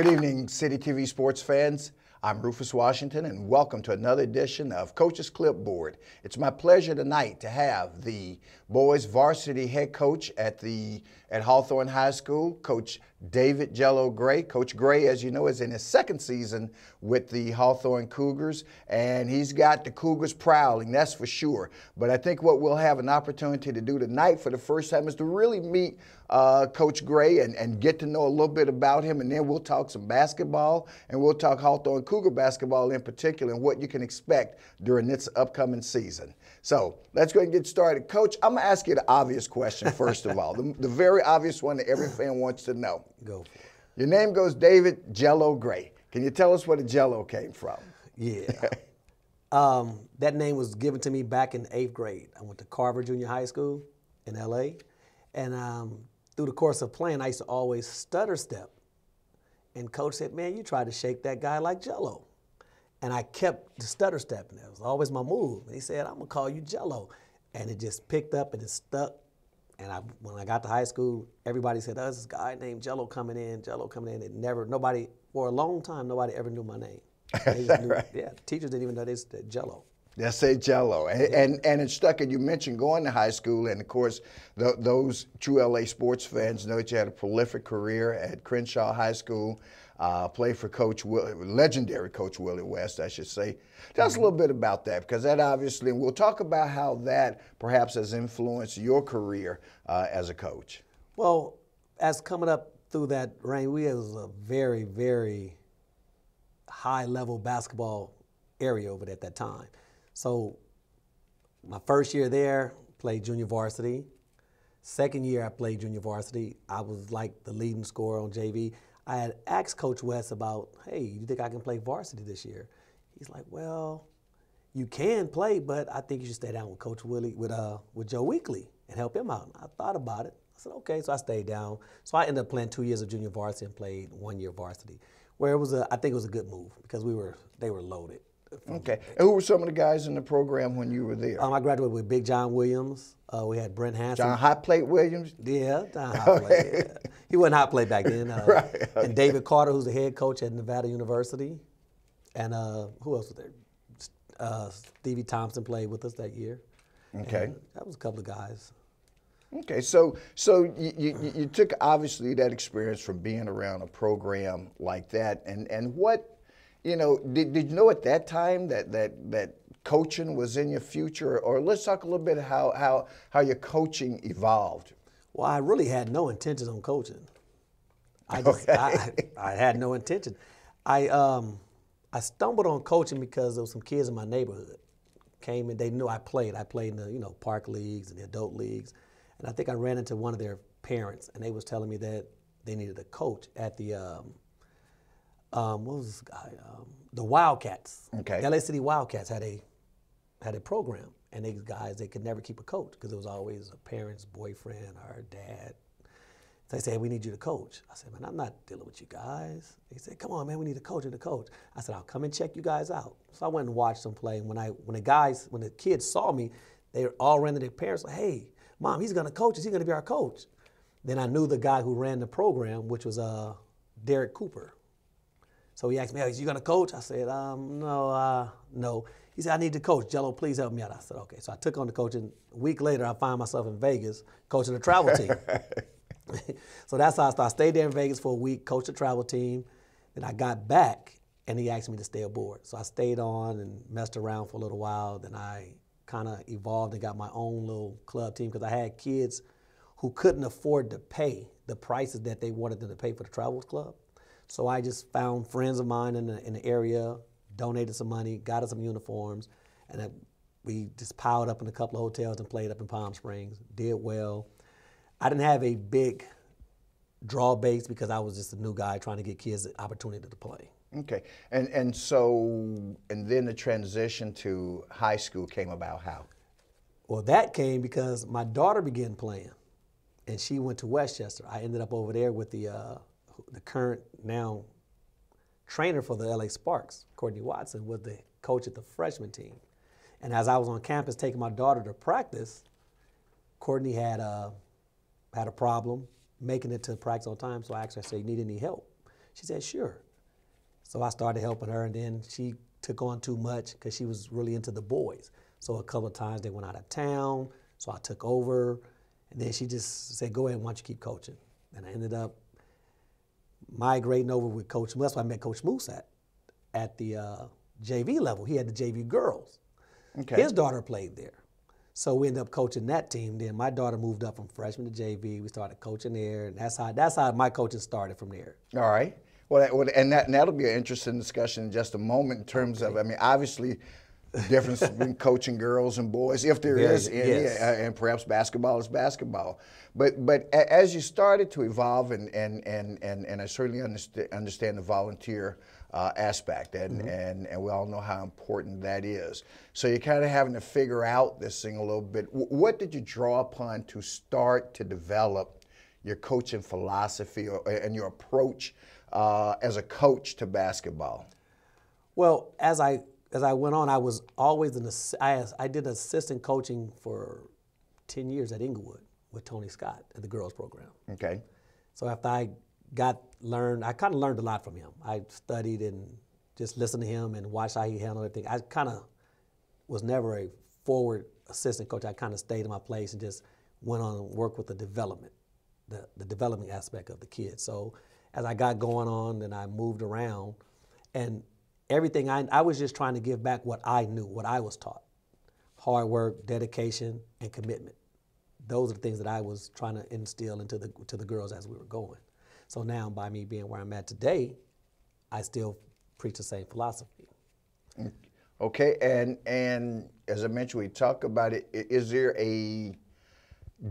Good evening, City TV Sports fans. I'm Rufus Washington, and welcome to another edition of Coach's Clipboard. It's my pleasure tonight to have the boys varsity head coach at Hawthorne High School, Coach David Jello Gray. Coach Gray, as you know, is in his second season with the Hawthorne Cougars, and he's got the Cougars prowling, that's for sure. But I think what we'll have an opportunity to do tonight for the first time is to really meet Coach Gray and get to know a little bit about him, and then we'll talk some basketball, and we'll talk Hawthorne Cougar basketball in particular and what you can expect during this upcoming season. So let's go ahead and get started. Coach, I'm going to ask you the obvious question first of all, the very obvious one that every fan wants to know. Go for it. Your name goes David Jello Gray. Can you tell us where the Jello came from? Yeah. That name was given to me back in 8th grade. I went to Carver Junior High School in L.A., and through the course of playing, I used to always stutter step. And Coach said, man, you try to shake that guy like Jello. And I kept the stutter stepping. It was always my move. And he said, I'm going to call you Jello. And it just picked up and it stuck. And when I got to high school, everybody said, oh, this guy named Jello coming in. Nobody, for a long time, nobody ever knew my name. They just knew, right. Yeah, teachers didn't even know they said Jello. They say Jello, and it stuck. And you mentioned going to high school, and of course, those true LA sports fans know that you had a prolific career at Crenshaw High School. Played for legendary Coach Willie West, I should say. Tell us a little bit about that, because that obviously, and we'll talk about how that perhaps has influenced your career as a coach. Well, as coming up through that range, we was a very, very high-level basketball area over there at that time. So my first year there, played junior varsity. Second year I played junior varsity. I was like the leading scorer on JV. I had asked Coach West about, hey, you think I can play varsity this year? He's like, well, you can play, but I think you should stay down with Coach Willie, with Joe Weekly and help him out. I thought about it. I said, okay, so I stayed down. So I ended up playing 2 years of junior varsity and played 1 year varsity, where I think it was a good move because they were loaded. Okay. And who were some of the guys in the program when you were there? I graduated with Big John Williams. We had Brent Hansen. John Hot Plate Williams? Yeah, John Hot Plate. Yeah. He wasn't Hot Plate back then. Right. Okay. And David Carter, who's the head coach at Nevada University. And who else was there? Stevie Thompson played with us that year. Okay. And that was a couple of guys. Okay, so you took obviously that experience from being around a program like that, and what, you know, did you know at that time that coaching was in your future? Or let's talk a little bit how your coaching evolved. Well, I really had no intention on coaching. I had no intention. I stumbled on coaching because there was some kids in my neighborhood came and they knew I played. I played in the park leagues and the adult leagues, and I think I ran into one of their parents, and they was telling me that they needed a coach at the what was this guy? The Wildcats. Okay. LA City Wildcats had a program, and these guys, they could never keep a coach because it was always a parent's boyfriend or dad. So they said, we need you to coach. I said, man, I'm not dealing with you guys. They said, come on, man, we need a coach and a coach. I said, I'll come and check you guys out. So I went and watched them play. And when the kids saw me, they all ran to their parents like, hey, Mom, he's gonna coach us. He's gonna be our coach. Then I knew the guy who ran the program, which was Derek Cooper. So he asked me, hey, is you gonna coach? I said, no. He said, I need to coach. Jello, please help me out. I said, okay. So I took on the coaching. A week later, I found myself in Vegas coaching a travel team. So that's how I started. I stayed there in Vegas for a week, coached a travel team. Then I got back, and he asked me to stay aboard. So I stayed on and messed around for a little while. Then I kind of evolved and got my own little club team because I had kids who couldn't afford to pay the prices that they wanted them to pay for the Travels Club. So I just found friends of mine in the area, donated some money, got us some uniforms, and we just piled up in a couple of hotels and played up in Palm Springs, did well. I didn't have a big draw base because I was just a new guy trying to get kids the opportunity to play. Okay, and then the transition to high school came about how? Well, that came because my daughter began playing, and she went to Westchester. I ended up over there with the current now trainer for the LA Sparks, Courtney Watson, was the coach at the freshman team. And as I was on campus taking my daughter to practice, Courtney had a problem making it to practice on time, so I asked her, I said, you need any help? She said, sure. So I started helping her, and then she took on too much because she was really into the boys. So a couple of times they went out of town, so I took over, and then she just said, go ahead, why don't you keep coaching? And I ended up migrating over with Coach Moose. That's where I met Coach Moose at the JV level. He had the JV girls. Okay. His daughter played there. So we ended up coaching that team. Then my daughter moved up from freshman to JV. We started coaching there, and that's how my coaching started from there. All right. Well, and that'll be an interesting discussion in just a moment in terms of, I mean, obviously, the difference between coaching girls and boys, if there is, and perhaps basketball is basketball. But as you started to evolve, and I certainly understand the volunteer aspect, and we all know how important that is. So you're kind of having to figure out this thing a little bit. What did you draw upon to start to develop your coaching philosophy and your approach as a coach to basketball? Well, as I went on, I was always I did assistant coaching for 10 years at Inglewood with Tony Scott at the girls program. Okay. So after I kind of learned a lot from him. I studied and just listened to him and watched how he handled everything. I kind of was never a forward assistant coach. I kind of stayed in my place and just went on and worked with the development aspect of the kids. So as I got going on, then I moved around, and everything I was just trying to give back what I knew, what I was taught. Hard work, dedication, and commitment. Those are the things that I was trying to instill into the girls as we were going. So now, by me being where I'm at today, I still preach the same philosophy. Okay, and as I mentioned, we talk about it. Is there a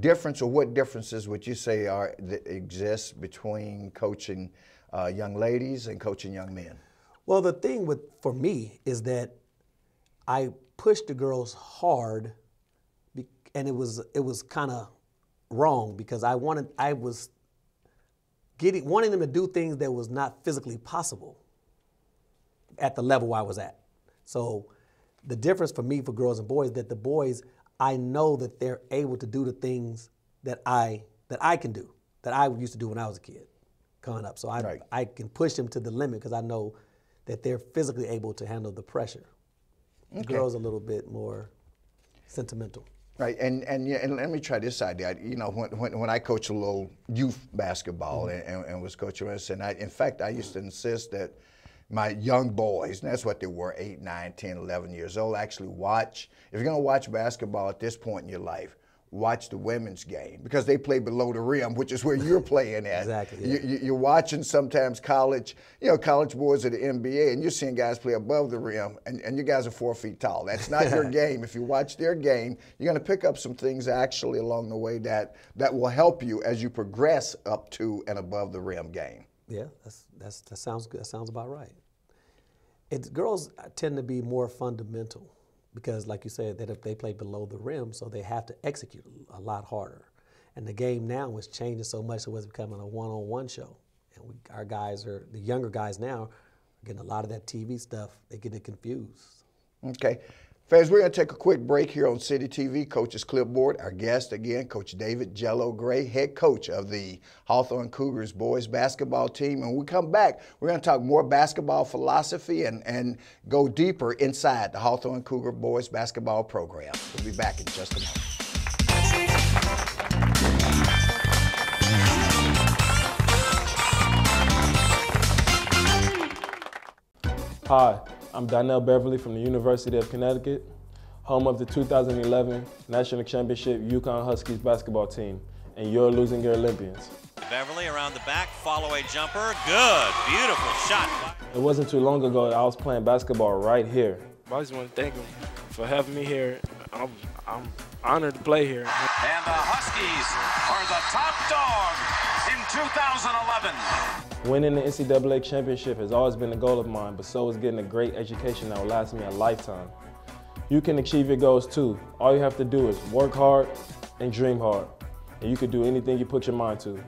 difference, or what differences would you say that exist between coaching young ladies and coaching young men? Well, the thing for me is that I pushed the girls hard, and it was kind of wrong because I was wanting them to do things that was not physically possible at the level I was at. So the difference for me for girls and boys, that the boys, I know that they're able to do the things that I can do, that I used to do when I was a kid coming up. So I can push them to the limit because I know that they're physically able to handle the pressure. Okay. The girls are a little bit more sentimental. Right, and let me try this idea. You know, when I coach a little youth basketball and was coaching us, and in fact, I used to insist that my young boys, and that's what they were, 8, 9, 10, 11 years old, actually watch. If you're going to watch basketball at this point in your life, watch the women's game because they play below the rim, which is where you're playing at. Exactly. Yeah. You're watching sometimes college boys at the NBA, and you're seeing guys play above the rim, and you guys are 4 feet tall. That's not your game. If you watch their game, you're going to pick up some things actually along the way that will help you as you progress up to and above the rim game. Yeah, that sounds good. That sounds about right. Girls tend to be more fundamental because, like you said, that if they play below the rim, so they have to execute a lot harder. And the game now is changing so much, so it's becoming a one-on-one show. And the younger guys now, are getting a lot of that TV stuff. They get it confused. Okay. Fans, we're going to take a quick break here on City TV. Coach's Clipboard. Our guest again, Coach David Jello Gray, head coach of the Hawthorne Cougars boys basketball team. And when we come back, we're going to talk more basketball philosophy and go deeper inside the Hawthorne Cougar boys basketball program. We'll be back in just a moment. Hi, I'm Donnell Beverly from the University of Connecticut, home of the 2011 National Championship UConn Huskies basketball team, and you're losing your Olympians. Beverly around the back, follow-away jumper, good, beautiful shot. It wasn't too long ago that I was playing basketball right here. I just want to thank him for having me here. I'm honored to play here. And the Huskies are the top dog in 2011. Winning the NCAA championship has always been a goal of mine, but so is getting a great education that will last me a lifetime. You can achieve your goals too. All you have to do is work hard and dream hard, and you can do anything you put your mind to.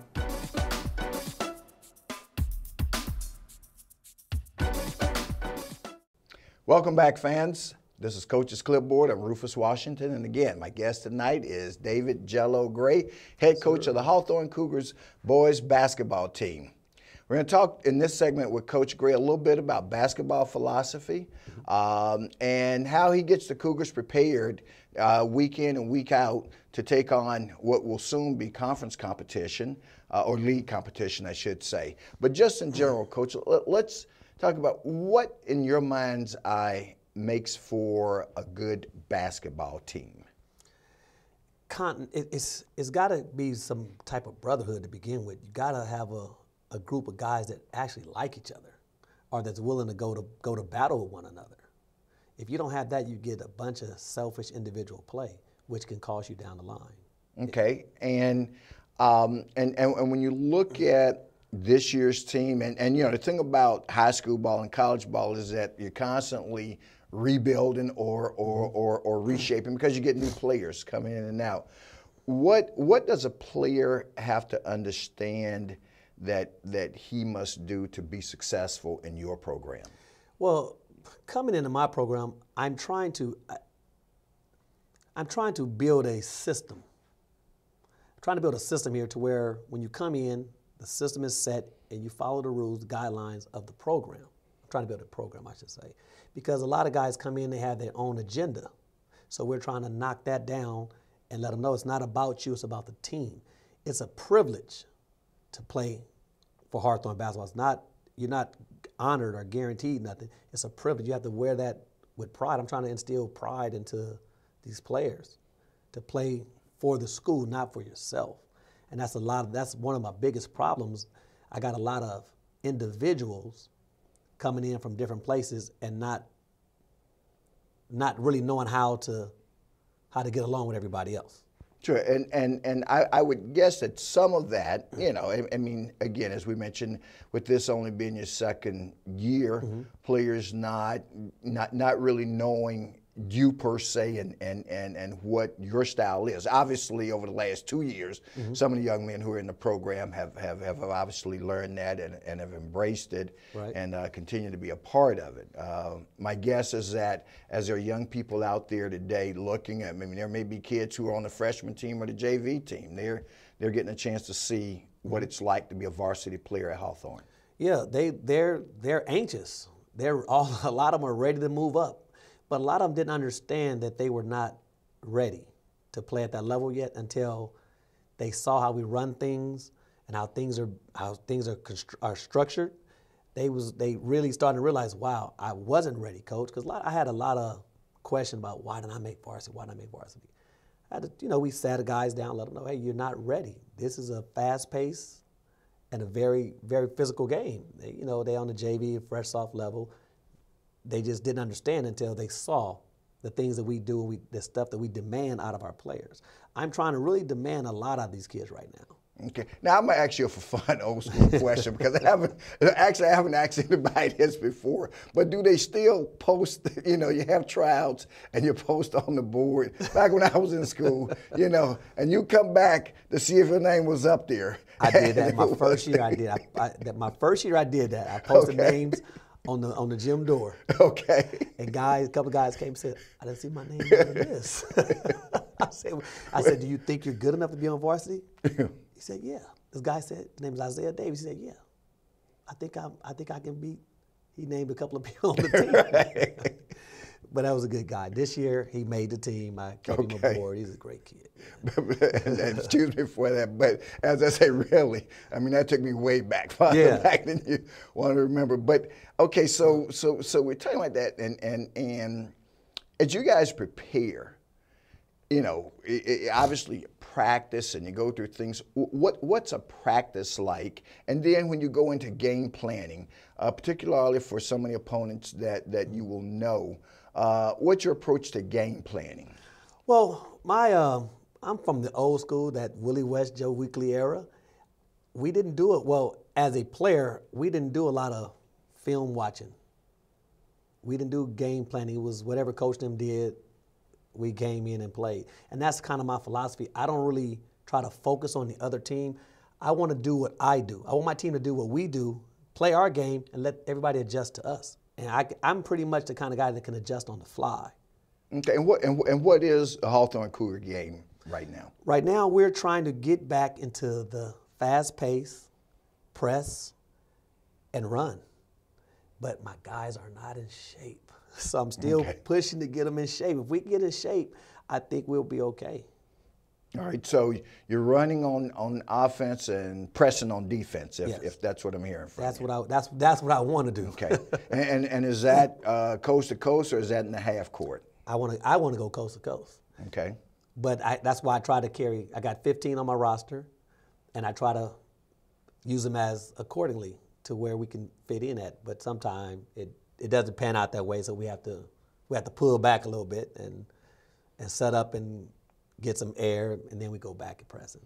Welcome back, fans. This is Coach's Clipboard. I'm Rufus Washington, and again, my guest tonight is David Jello Gray, head coach of the Hawthorne Cougars boys basketball team. We're going to talk in this segment with Coach Gray a little bit about basketball philosophy and how he gets the Cougars prepared week in and week out to take on what will soon be conference competition, or league competition, I should say. But just in general, Coach, let's talk about what, in your mind's eye, makes for a good basketball team. It's got to be some type of brotherhood to begin with. You got to have a group of guys that actually like each other, or that's willing to go to battle with one another. If you don't have that, you get a bunch of selfish individual play, which can cost you down the line. Okay, and when you look at this year's team, and you know, the thing about high school ball and college ball is that you're constantly rebuilding or reshaping because you get new players coming in and out. What does a player have to understand that he must do to be successful in your program? Well, coming into my program, I'm trying to build a system. I'm trying to build a system here to where when you come in, the system is set and you follow the rules, the guidelines of the program. I'm trying to build a program, I should say, because a lot of guys come in, they have their own agenda. So we're trying to knock that down and let them know it's not about you, it's about the team. It's a privilege to play for Hawthorne basketball. It's not, you're not honored or guaranteed nothing. It's a privilege. You have to wear that with pride. I'm trying to instill pride into these players to play for the school, not for yourself. And that's one of my biggest problems. I got a lot of individuals coming in from different places and not really knowing how to get along with everybody else. Sure, and I would guess that some of that, you know, I mean, again, as we mentioned, with this only being your second year, players not really knowing you per se and what your style is. Obviously, over the last 2 years, some of the young men who are in the program have obviously learned that and have embraced it, right, and continue to be a part of it. My guess is that as there are young people out there today looking at, I mean, there may be kids who are on the freshman team or the JV team. They're getting a chance to see what it's like to be a varsity player at Hawthorne. Yeah, they're anxious. A lot of them are ready to move up. But a lot of them didn't understand that they were not ready to play at that level yet until they saw how we run things and how things are structured. They really started to realize, wow, I wasn't ready, Coach, because I had a lot of questions about why didn't I make varsity? Why didn't I make varsity? We sat the guys down, let them know, hey, you're not ready. This is a fast pace and a very, very physical game. They on the JV, fresh soft level. They just didn't understand until they saw the things that we do, the stuff that we demand out of our players. I'm trying to really demand a lot out of these kids right now. Okay. Now, I'm going to ask you a fun old school question because I haven't asked anybody this before. But do they still post, you have tryouts and you post on the board? Back when I was in school, and you come back to see if your name was up there. I did that my first year. I did. My first year I did that. I posted names on the gym door. Okay. And a couple guys came and said, I didn't see my name on this. I said, do you think you're good enough to be on varsity? He said, yeah. This guy said, his name is Isaiah Davis. He said, yeah. I think I can beat. He named a couple of people on the team. Right. But that was a good guy. This year, he made the team. I kept him aboard. He's a great kid. and excuse me for that, but as I say, really, I mean, that took me way back, farther back than you want to remember. But, okay, so we're talking about that, and as you guys prepare, obviously practice and you go through things. What's a practice like? And then when you go into game planning, particularly for some of the opponents that you will know, what's your approach to game planning? Well, I'm from the old school, that Willie West, Joe Weekly era. We didn't do it, well, as a player, we didn't do a lot of film watching. We didn't do game planning. It was whatever coach them did, we came in and played. And that's kind of my philosophy. I don't really try to focus on the other team. I want to do what I do. I want my team to do what we do, play our game, and let everybody adjust to us. And I'm pretty much the kind of guy that can adjust on the fly. Okay, and what is a Hawthorne Cougar game right now? Right now, we're trying to get back into the fast pace, press, and run. But my guys are not in shape. So I'm still pushing to get them in shape. If we get in shape, I think we'll be okay. All right, so you're running on offense and pressing on defense, if that's what I'm hearing from you. That's what I want to do. Okay, and is that coast to coast, or is that in the half court? I want to go coast to coast. Okay. But that's why I try to carry. I got 15 on my roster, and I try to use them as accordingly to where we can fit in at. But sometimes it doesn't pan out that way, so we have to pull back a little bit and set up and get some air, and then we go back and pressing.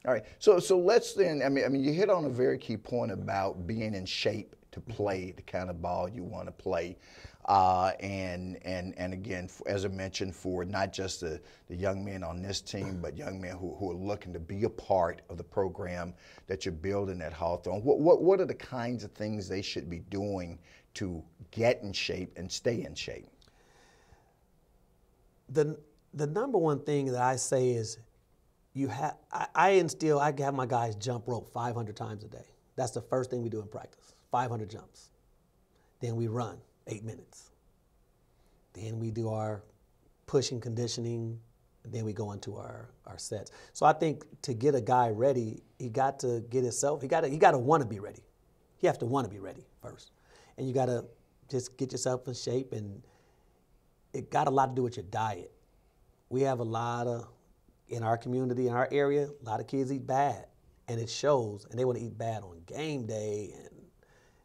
All right. So let's then. I mean, you hit on a very key point about being in shape to play the kind of ball you want to play, and again, as I mentioned, for not just the young men on this team, but young men who are looking to be a part of the program that you're building at Hawthorne. What are the kinds of things they should be doing to get in shape and stay in shape? The number one thing that I say is I have my guys jump rope 500 times a day. That's the first thing we do in practice, 500 jumps. Then we run 8 minutes. Then we do our pushing conditioning, and then we go into our sets. So I think to get a guy ready, he got to get himself, he got to want to be ready. You have to want to be ready first. And you got to just get yourself in shape, and it got a lot to do with your diet. We have a lot of, in our community, in our area, a lot of kids eat bad, and it shows, and they want to eat bad on game day, and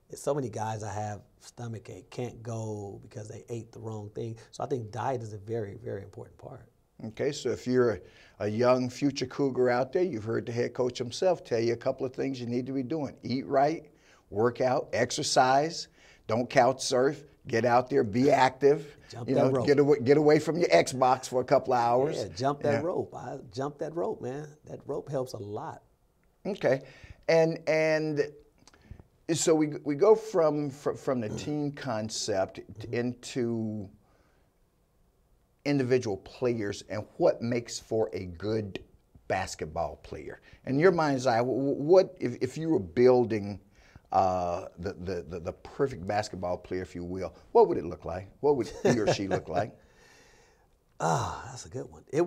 there's so many guys I have stomach ache, can't go because they ate the wrong thing. So I think diet is a very, very important part. Okay, so if you're a young future Cougar out there, you've heard the head coach himself tell you a couple of things you need to be doing. Eat right, work out, exercise, don't couch surf, get out there, be active. Jump that rope. Get away from your Xbox for a couple of hours. Yeah, jump that rope. I jump that rope, man. That rope helps a lot. Okay, and so we go from the team concept into individual players and what makes for a good basketball player. In your mind's eye, what if you were building the perfect basketball player, if you will, what would it look like? What would he or she look like? That's a good one. I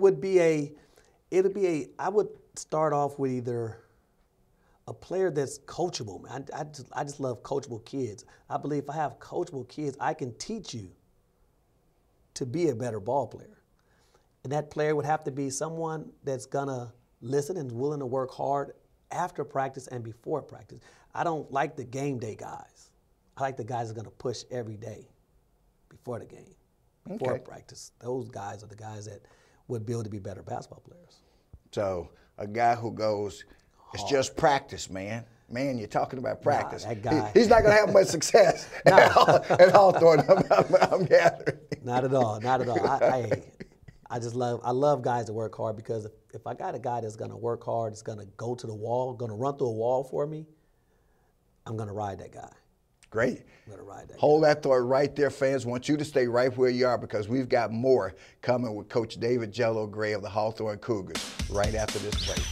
would start off with either a player that's coachable. Man. I just love coachable kids. I believe if I have coachable kids, I can teach you to be a better ball player. And that player would have to be someone that's gonna listen and willing to work hard after practice and before practice. I don't like the game day guys. I like the guys that are gonna push every day before the game, before practice. Those guys are the guys that would be able to be better basketball players. So a guy who goes, it's just practice, man. Man, you're talking about practice. Nah, that guy. He's not going to have much success at Hawthorne, I'm gathering. Not at all, not at all. I love guys that work hard, because if I got a guy that's going to work hard, that's going to go to the wall, going to run through a wall for me, I'm going to ride that guy. Great. I'm going to ride that Hold guy. that thought right there, fans. Want you to stay right where you are, because we've got more coming with Coach David Jello Gray of the Hawthorne Cougars right after this break.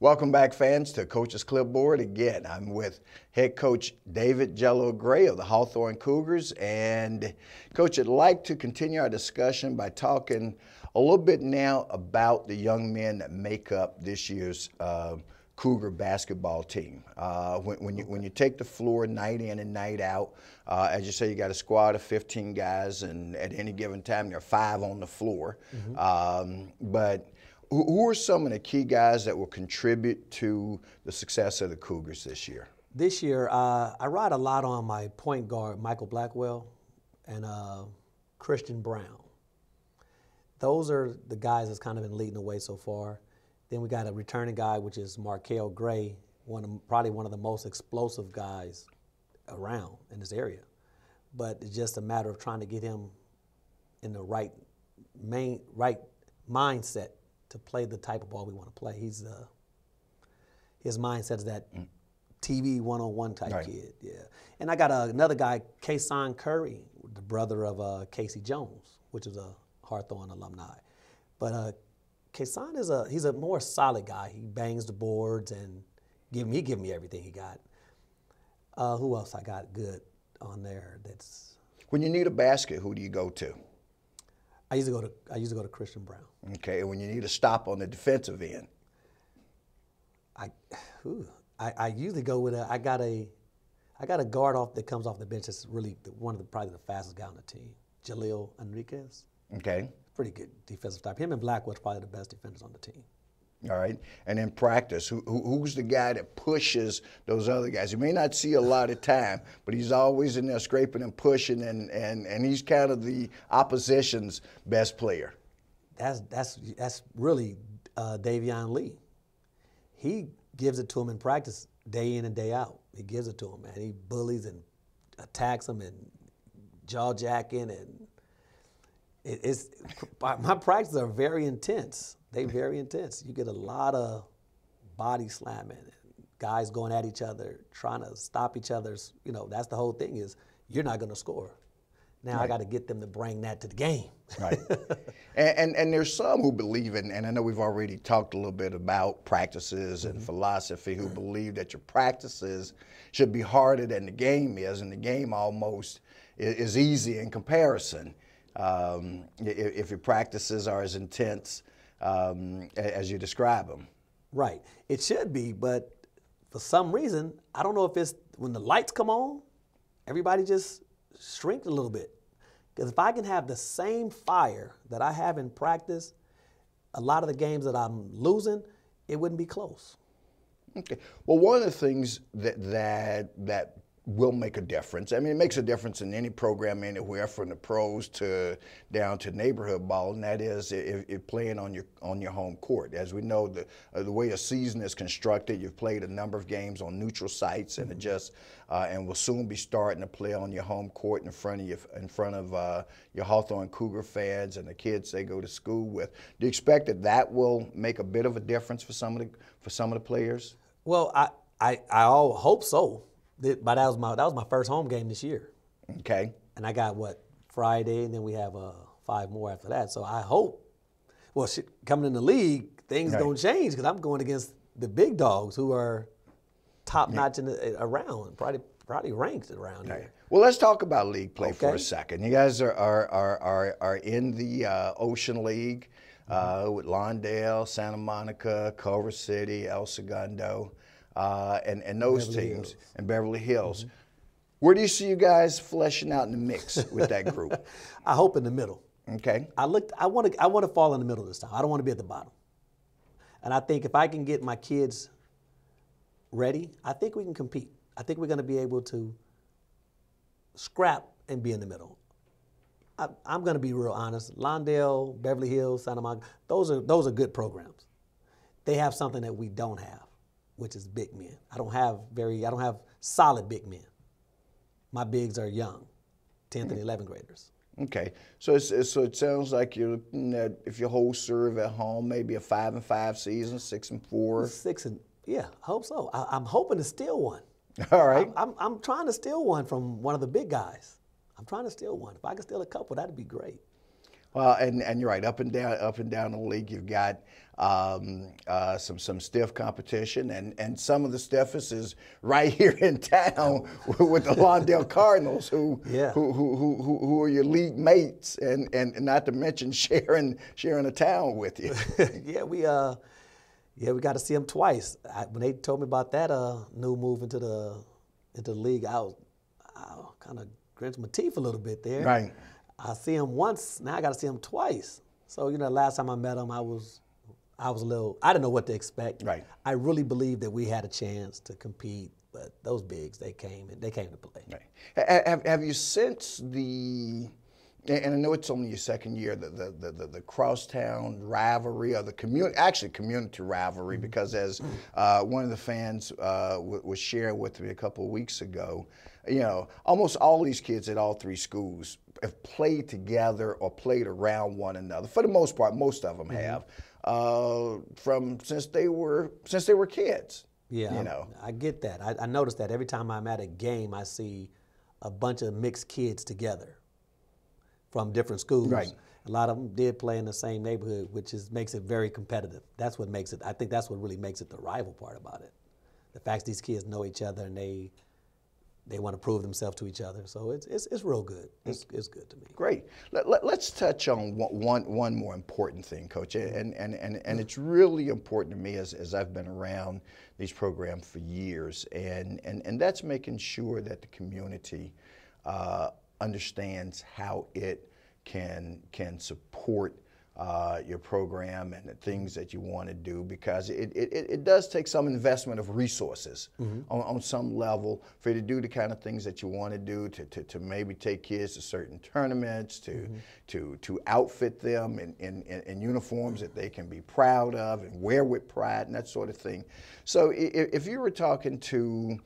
Welcome back, fans, to Coach's Clipboard. Again, I'm with head coach David Jello Gray of the Hawthorne Cougars. And, Coach, I'd like to continue our discussion by talking a little bit now about the young men that make up this year's Cougar basketball team. When you take the floor night in and night out, as you say, you got a squad of 15 guys, and at any given time there are 5 on the floor. But who are some of the key guys that will contribute to the success of the Cougars this year? This year, I ride a lot on my point guard, Michael Blackwell, and Christian Brown. those are the guys that's kind of been leading the way so far. Then we got a returning guy, which is Markel Gray, probably one of the most explosive guys around in this area. But it's just a matter of trying to get him in the right mindset to play the type of ball we want to play. His mindset is that TV one-on-one type kid, yeah. And I got another guy, Kason Curry, the brother of Casey Jones, which is a Hawthorne alumni. But Kason he's a more solid guy. He bangs the boards and he give me everything he got. Who else I got good on there? That's when you need a basket, who do you go to? I used to go to Christian Brown. Okay, and when you need a stop on the defensive end, I usually go with I got a guard off that comes off the bench that's really probably the fastest guy on the team, Jello Enriquez. Okay. Pretty good defensive type. Him and Blackwood's probably the best defenders on the team. All right. And in practice, who's the guy that pushes those other guys? You may not see a lot of time, but he's always in there scraping and pushing, and he's kind of the opposition's best player. That's really Davion Lee. He gives it to him in practice day in and day out. He gives it to him, man. He bullies and attacks him and jaw-jacking, and my practices are very intense. They're very intense. You get a lot of body slamming, guys going at each other, trying to stop each other's, that's the whole thing is you're not going to score. Now I got to get them to bring that to the game. Right. And there's some who believe in, and I know we've already talked a little bit about practices and philosophy, who believe that your practices should be harder than the game is, and the game almost is easy in comparison. If your practices are as intense as you describe them. Right. It should be, but for some reason, I don't know if it's when the lights come on, everybody just shrinks a little bit. Because if I can have the same fire that I have in practice, a lot of the games that I'm losing, it wouldn't be close. Okay. Well, one of the things that will make a difference. I mean, it makes a difference in any program anywhere, from the pros to down to neighborhood ball, and that is if playing on your home court. As we know, the way a season is constructed, you've played a number of games on neutral sites, and and will soon be starting to play on your home court in front of your Hawthorne Cougar fans and the kids they go to school with. Do you expect that will make a bit of a difference for some of the players? Well, I hope so. But that was my first home game this year. Okay. And I got Friday, and then we have 5 more after that. So I hope, coming in the league, things don't change because I'm going against the big dogs who are top notch around, probably ranked around here. Well, let's talk about league play for a second. You guys are in the Ocean League with Lawndale, Santa Monica, Culver City, El Segundo. And those Beverly teams Hills. and Beverly Hills. Where do you see you guys fleshing out in the mix with that group? I hope in the middle. Okay. I want to fall in the middle this time. I don't want to be at the bottom. And I think if I can get my kids ready, I think we can compete. I think we're going to be able to scrap and be in the middle. I'm going to be real honest. Lawndale, Beverly Hills, Santa Monica, those are good programs. They have something that we don't have, which is big men. I don't have solid big men. My bigs are young, 10th and 11th graders. Okay, so it sounds like you're looking at, if you hold serve at home, maybe a 5-5 season, 6-4. Yeah, I hope so. I'm hoping to steal one. All right. I'm trying to steal one from one of the big guys. I'm trying to steal one. If I could steal a couple, that'd be great. Well, and you're right. Up and down the league, you've got some stiff competition, and some of the stiffest is right here in town with the Lawndale Cardinals, who are your league mates, and not to mention sharing a town with you. we got to see them twice. When they told me about that new move into the league, I kind of grinched my teeth a little bit there. Right. I see him once, now I got to see him twice. So, last time I met him, I didn't know what to expect. Right. I really believed that we had a chance to compete, but those bigs, they came to play. Right. Have you sensed And I know it's only your second year, the crosstown rivalry, or the community rivalry, because as one of the fans was sharing with me a couple of weeks ago, you know, almost all these kids at all three schools have played together or played around one another. For the most part, most of them have, since they were kids. Yeah, you know. I get that. I notice that every time I'm at a game, I see a bunch of mixed kids together from different schools. Right. A lot of them did play in the same neighborhood, which makes it very competitive. That's what makes it. I think that's what really makes it the rival part about it. The fact these kids know each other and they want to prove themselves to each other. So it's real good. It's good to me. Great. Let's touch on one more important thing, Coach, and it's really important to me as I've been around these programs for years, and that's making sure that the community understands how it can support your program and the things that you want to do, because it does take some investment of resources on some level for you to do the kind of things that you want to do, to maybe take kids to certain tournaments, to outfit them in uniforms that they can be proud of and wear with pride and that sort of thing. So if you were talking to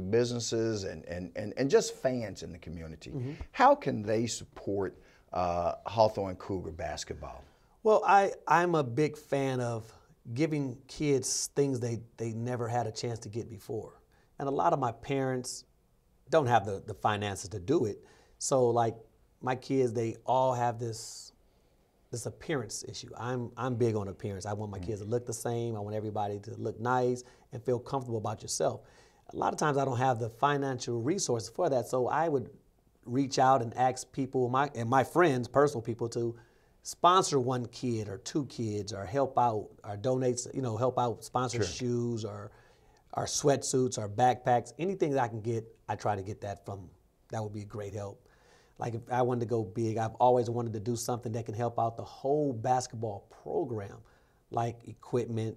businesses and just fans in the community, how can they support Hawthorne Cougar basketball? Well, I'm a big fan of giving kids things they never had a chance to get before. And a lot of my parents don't have the finances to do it. So like my kids, they all have this appearance issue. I'm big on appearance. I want my kids to look the same. I want everybody to look nice and feel comfortable about yourself. A lot of times I don't have the financial resources for that, so I would reach out and ask people, my friends, personal people, to sponsor one kid or two kids, or help out, or donate, help out, sponsor shoes or sweatsuits or backpacks. Anything that I can get, I try to get that from. That would be a great help. Like if I wanted to go big, I've always wanted to do something that can help out the whole basketball program, like equipment,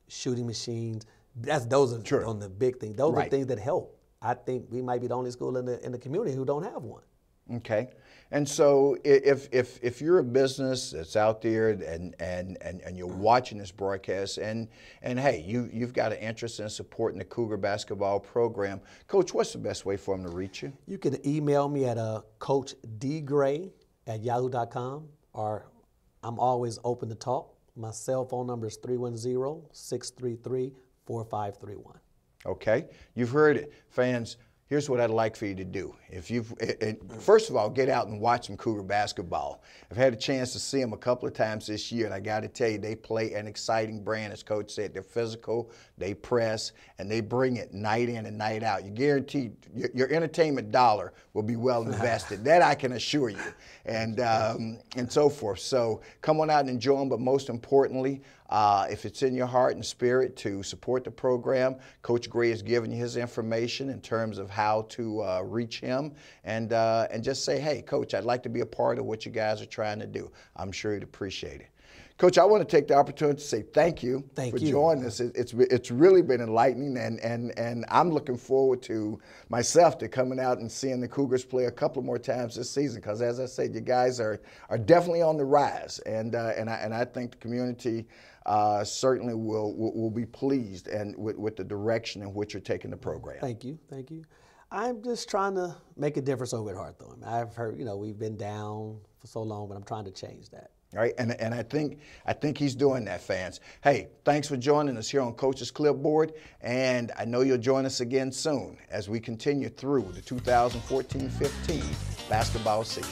shooting machines. Those are on the big things. Those are things that help. I think we might be the only school in the community who don't have one. Okay, and so if you're a business that's out there and you're watching this broadcast, and hey, you've got an interest in supporting the Cougar basketball program, Coach, what's the best way for them to reach you? You can email me at coachdgray@yahoo.com, or I'm always open to talk. My cell phone number is 310-633-4531. Okay, you've heard it, fans. Here's what I'd like for you to do. First of all, get out and watch some Cougar basketball. I've had a chance to see them a couple of times this year, and I got to tell you, they play an exciting brand. As Coach said, they're physical, they press, and they bring it night in and night out. You guarantee your entertainment dollar will be well invested. That I can assure you, and so forth. So come on out and enjoy them, but most importantly, if it's in your heart and spirit to support the program, Coach Gray has given you his information in terms of how to reach him, and just say, hey, Coach, I'd like to be a part of what you guys are trying to do. I'm sure he'd appreciate it. Coach, I want to take the opportunity to say thank you for joining us. It's really been enlightening, and I'm looking forward to myself to coming out and seeing the Cougars play a couple more times this season, because as I said, you guys are definitely on the rise, and I think the community certainly will be pleased with the direction in which you're taking the program. Thank you. I'm just trying to make a difference over at Hawthorne. I've heard, we've been down for so long, but I'm trying to change that. All right, and I think he's doing that, fans. Hey, thanks for joining us here on Coach's Clipboard, and I know you'll join us again soon as we continue through the 2014-15 basketball season.